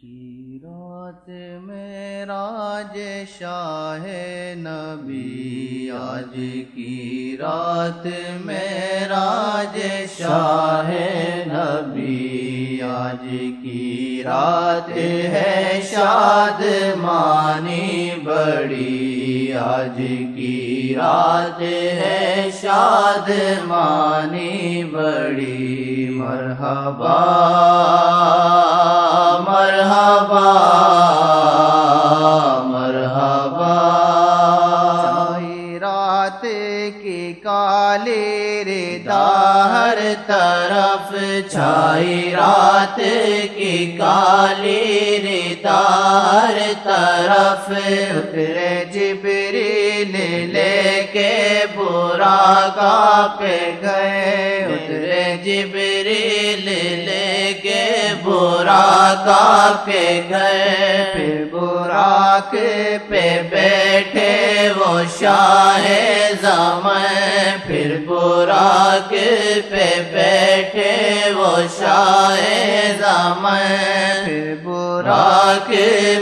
کی رات معراج شاہ نبی، آج کی رات معراج شاہ نبی، آج کی رات ہے شاد مانی بڑی، آج کی رات ہے شاد مانی بڑی، مرحبا مرحبا مرحبا، چھائی رات کی کالی ردا ہر طرف، چھائی رات کی کالی ردا ہر طرف، اترے جبریل لے کے براقا پہ گئے، اترے جبریل لے کے براقا پہ گئے، پھر براق پہ بیٹھے وہ شاہ زمان، پھر براق پہ بیٹھے وہ شاہ زمان، پھر براق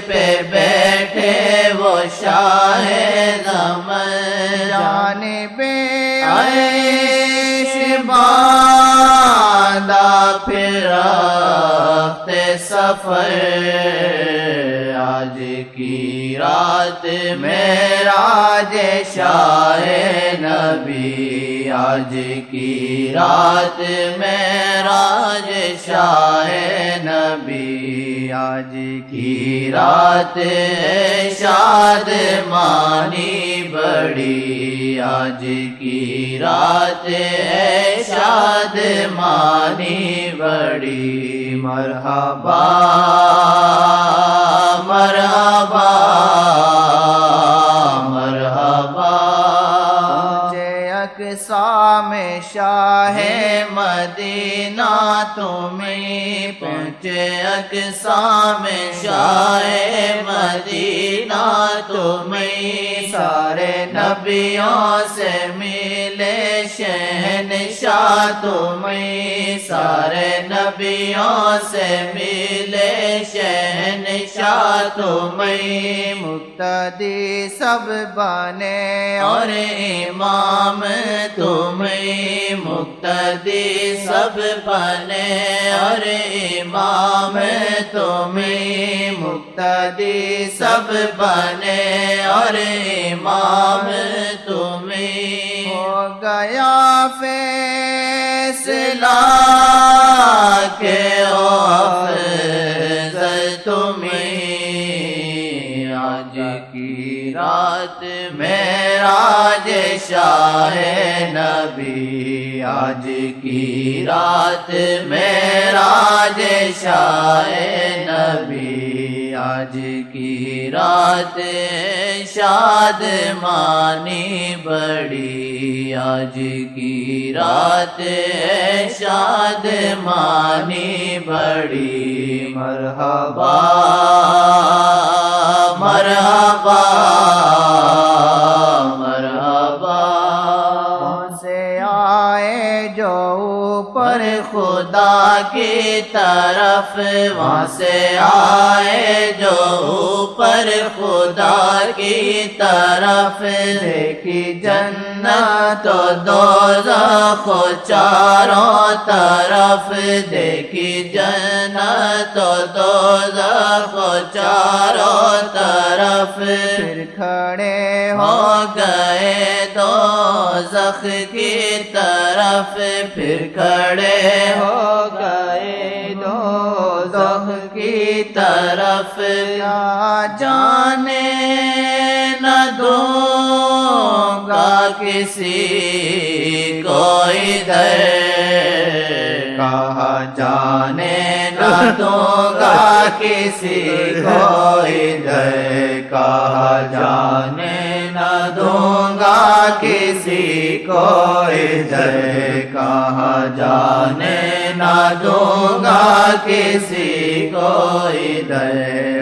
پہ بیٹھے وہ شاہ زمان، جانب عیش باندھا پھر رفتے سفر، آج کی رات معراج شاہ نبی، آج کی رات معراج شاہ نبی، آج کی رات شاد مانی بڑی، آج کی رات شاد مانی بڑی، مرحبا مرحبا مرحبا، پہنچے اقصیٰ میں شاہ مدینہ تمہیں، پہنچے اقصیٰ میں شاہ مدینہ تمہیں، سارے نبیوں سے ملے شہنشاہ تمہیں، سارے نبیوں سے ملے شہنشاہ تمہیں، مقتدی سب بنے اور امام تمہیں، مقتدی سب بنے اور امام تمہیں، مقتدی سب بنے اور امام تمہیں، ہو گیا فیصلہ کہ افضل تمہیں، آج کی رات معراج شاہ نبی، آج کی رات معراج شاہ نبی، آج کی رات شاد مانی بڑی، آج کی رات شاد مانی بڑی، مرحبا مرحبا مرحبا، سے آئے جو اوپر خدا کی طرف، وہاں سے آئے جو اوپر خدا کی طرف، دیکھی جنت و دوزخ چاروں طرف، دیکھی جنت و دوزخ چاروں طرف، پھر کھڑے ہو گئے دوزخ کی طرف، پھر کھڑے ہو گئے دوزخ کی طرف، کیا جانے نہ دوں گا کسی کو ادھر، کہاں جانے نہ دوں گا کسی کو ادھر، کہاں جانے نہ دوں گا کسی کو ادھر، کہاں جانے نہ دوں گا کسی کو ادھر،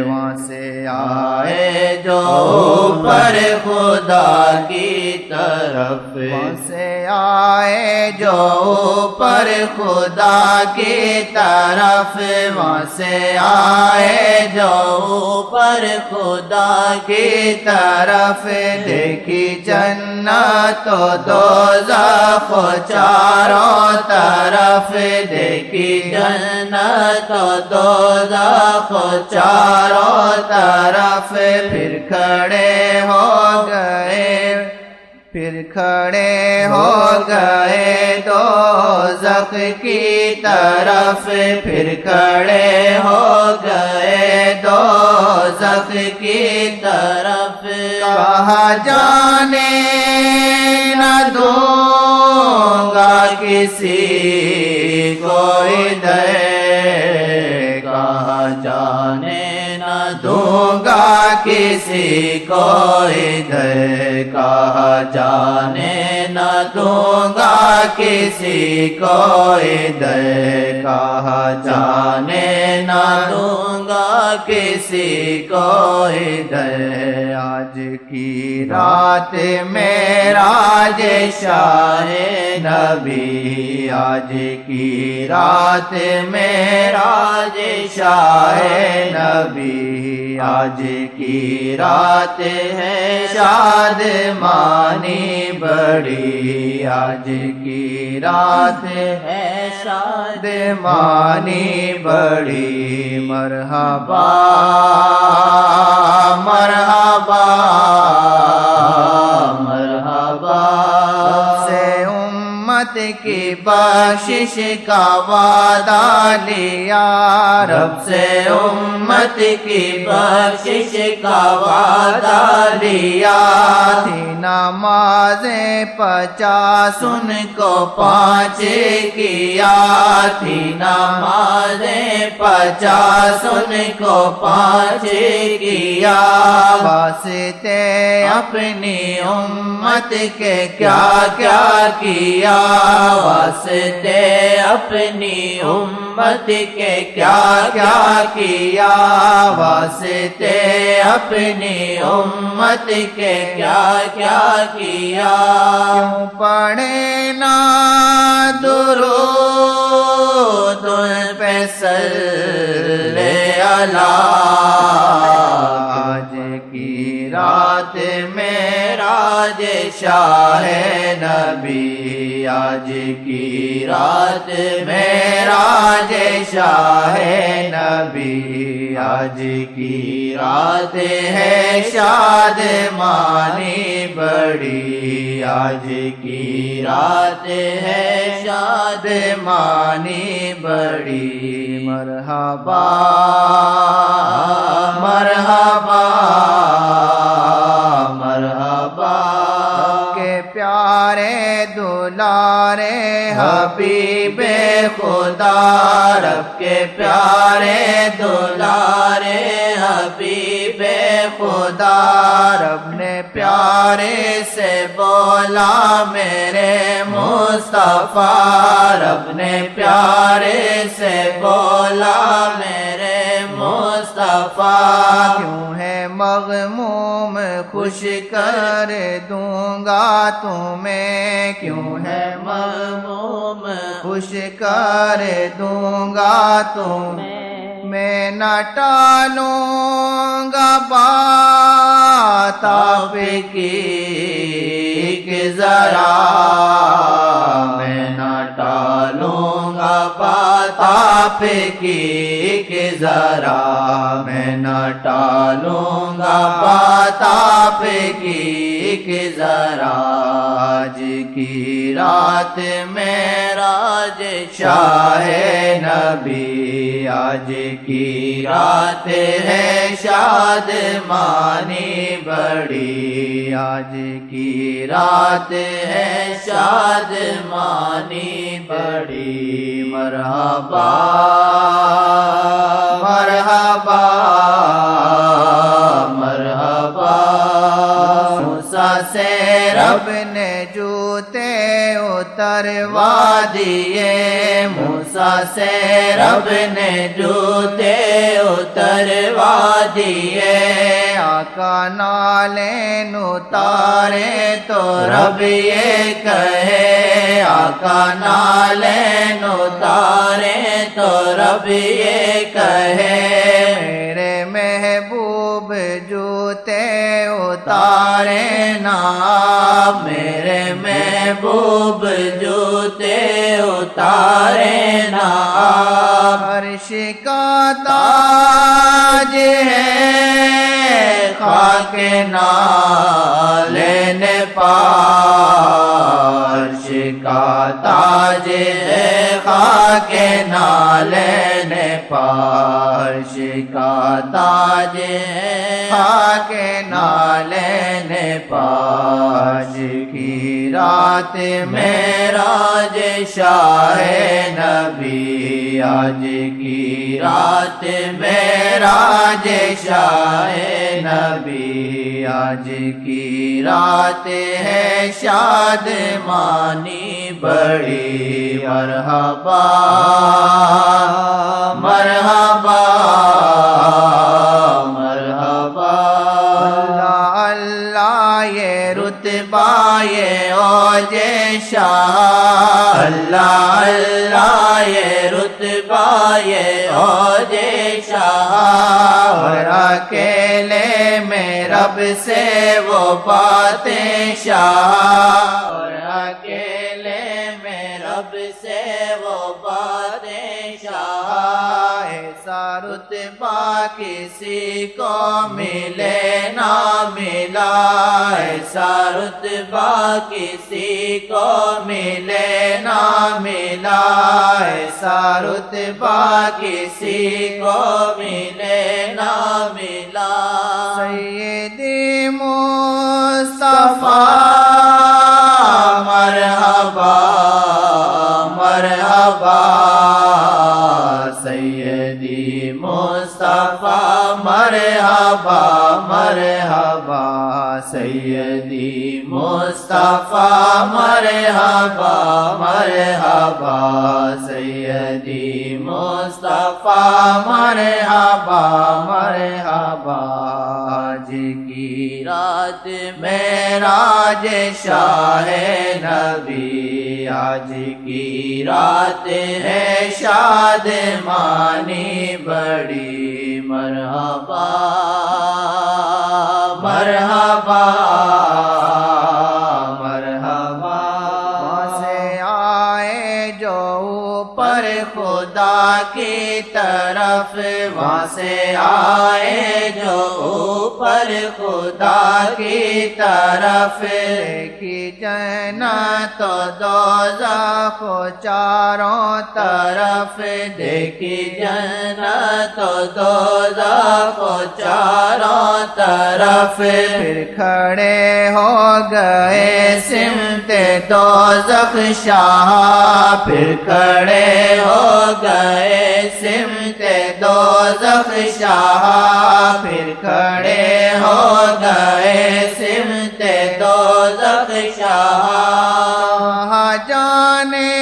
وہاں سے آئے جو اوپر خدا کی طرف سے آئے جو اوپر خدا کی طرف وہاں سے آئے جو اوپر خدا کی طرف دیکھی جنت و دوزخ چاروں طرف دیکھی جنت و دوزخ چاروں طرف پھر کھڑے ہو گئے دوزخ کی طرف پھر کھڑے ہو گئے دوزخ کی طرف کہا جانے نہ دوں گا کسی کو ادھر کہا جانے نہ دوں گا کسی کو ادھر کہا جانے نہ دوں گا کسی کو ادھر کہا جانے نہ دوں گا کسی کو ادھر آج کی رات معراج شاہ نبی آج کی رات معراج شاہ نبی آج کی رات ہے شادمانی بڑی آج کی رات ہے شادمانی بڑی مرحبا مرحبا مرحبا سے امت کی بخشش کا وعدہ لیا رب سے امت کی بخشش کا وعدہ لیا تھی نمازیں 50 ان کو 5 کیا تھی نمازیں 50 ان کو 5 کیا واسطے اپنی امت کے کیا کیا کیا واسطے اپنی امت کے کیا کیا کیا واسطے اپنی امت کے کیا کیا کیا کیوں پڑھے نا درود پہ صلی اللہ آج کی رات معراج شاہ نبی آج کی رات معراج شاہ نبی آج کی رات ہے شادمانی بڑی آج کی رات ہے شادمانی بڑی مرحبا مرحبا مرحبا کے پیارے دلارے حبیب خدا رب کے پیارے دلارے حبیب خدا رب نے پیارے سے بولا میرے مصطفیٰ رب نے پیارے سے بولا میرے مصطفیٰ کیوں ہے مغموم خوش کر دوں گا تمہیں کیوں ہے مغموم خوش کر دوں گا تمہیں میں نہ ٹالوں گا بات آپ کی کہ ذرا میں نہ ٹالوں گا بات آپ کی کہ ذرا میں نہ ٹالوں گا بات آپ کی کہ ذرا آج کی رات معراج شاہ نبی آج کی رات ہے شادمانی بڑی آج کی رات ہے شادمانی بڑی مرحبا مرحبا موسیٰ سے رب نے جوتے اتار اتروا دیے، موسیٰ سے رب نے جوتے اتروا دیے، آقا نالین اتارے تو رب یہ کہے، آقا نالین اتارے تو رب یہ کہے، میرے محبوب جوتے اتارے نا، میرے محبوب جوتے اتارے نا، عرش کا تاج ہے خاک نالین پا، عرش کا تاج ہے خاک نالین پا، عرش کا تاج ہے خاک نالین پا، آج کی رات معراج شاہ نبی، آج کی رات معراج شاہ نبی، آج کی رات ہے شادمانی بڑی، مرحبا مرحبا مرحبا، اللہ اللہ یہ رتبہ یہ اوج شاہ، اللہ اللہ یہ رتبہ یہ اوج شاہ، اور اکیلے میں رب سے وہ باتیں شاہ، اور اکیلے میں رب سے وہ باتیں شاہ، ایسا رتبہ کسی کو ملے نہ ملا، ایسا رتبہ کسی کو ملے نہ ملا، ایسا رتبہ کسی کو ملے نہ ملا، سیدی مصطفیٰ مرحبا مرحبا، سیدی مصطفیٰ مرحبا مرحبا، سیدی مصطفیٰ مرحبا مرحبا، سیدی مصطفیٰ مرحبا مرحبا، آج کی رات معراج شاہ نبی، آج کی رات ہے شادمانی بڑی، مرحبا مرحبا مرحبا، وہاں سے آئے جو اوپر خدا کی طرف، وہاں سے آئے جو اوپر خدا کی طرف، دیکھی جنت و دوزخ چاروں طرف، دیکھی جنت و دوزخ چاروں طرف، پھر کھڑے ہو گئے سمت دوزخ شاہ، پھر کھڑے ہو گئے سمت دوزخ شاہ، پھر کھڑے ہو گئے سمت دوزخ شاہ، کہاں جانے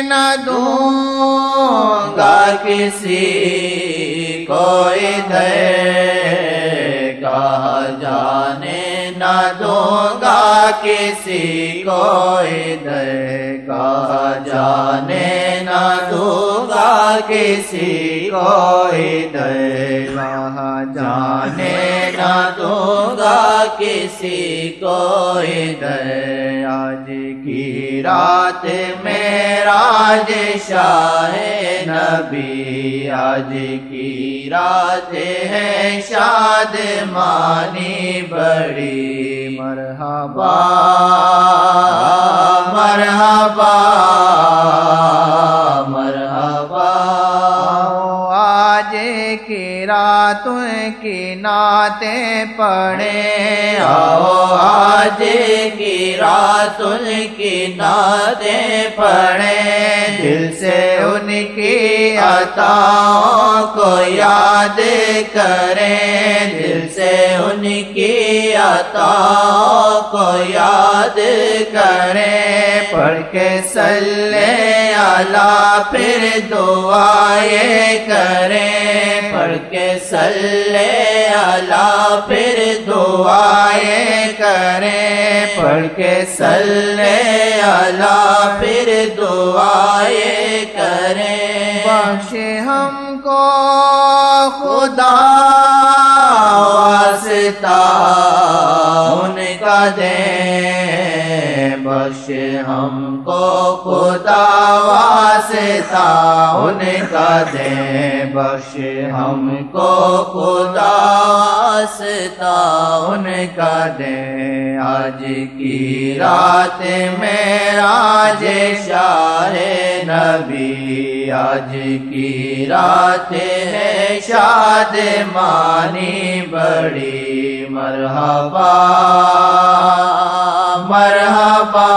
نہ دوں گا کسی کو ادھر، کہاں جانے نہ دوں گا کسی کو ادھر، کہاں جانے نہ دوں گا کسی کو ادھر، کہاں جانے نہ دوں گا کسی کو ادھر، آج کی رات معراج شاہ نبی، آج کی رات ہے شادمانی بڑی، مرحبا مرحبا مرحبا، آج کی راتوں کی نعتیں پڑھیں، آؤ آج کی رات ان کی نعتیں پڑھیں، دل سے ان کی عطاؤں کو یاد کریں، دل سے ان کی عطاؤں کو یاد کریں، پڑھ کے صلی علی پھر دعائیں کریں، پڑھ کے صلی علی پھر دعائیں کریں، پڑھ کے صلی علی پھر دعائیں کریں، بخش ہم کو خدا واسطہ ان کا دیں، بخش ہم کو خدا واسطہ ان کا دیں، بخش ہم کو خدا واسطہ ان کا دیں، آج کی رات معراج شاہ نبی، آج کی رات ہے شادمانی بڑی، مرحبا مرحبا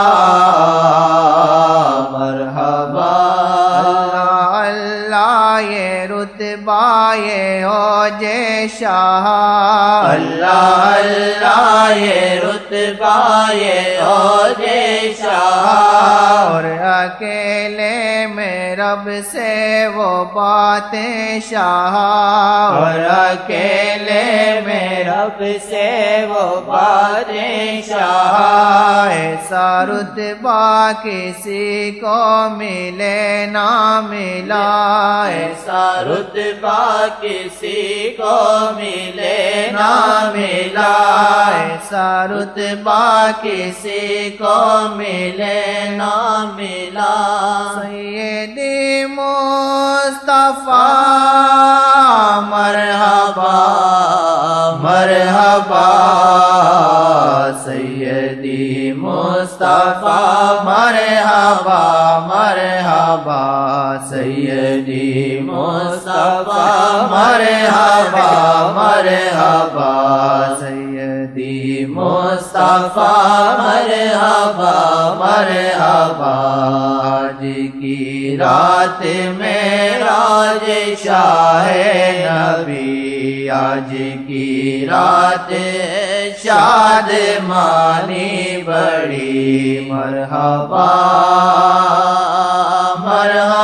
مرحبا، اللہ اللہ یہ رتبہ یہ اوج شاہ، اللہ اللہ یہ رتبہ یہ اوج شاہ، اور اکیلے میں رب سے وہ باتیں شاہ، اور اکیلے میں رب سے وہ باتیں شاہ، ایسا رتبہ کسی کو ملے نہ ملا، ایسا رتبہ کسی کو ملے نہ ملا، ایسا رتبہ کسی کو ملے نہ ملا، سیدی مصطفیٰ مرحبا مرحبا، سیدی مصطفیٰ مرحبا مرحبا، سیدی مصطفیٰ مرحبا مرحبا، سیدی مصطفیٰ مرحبا مرحبا، آج کی رات معراج شاہ نبی، آج کی رات شادمانی بڑی، مرحبا مرحبا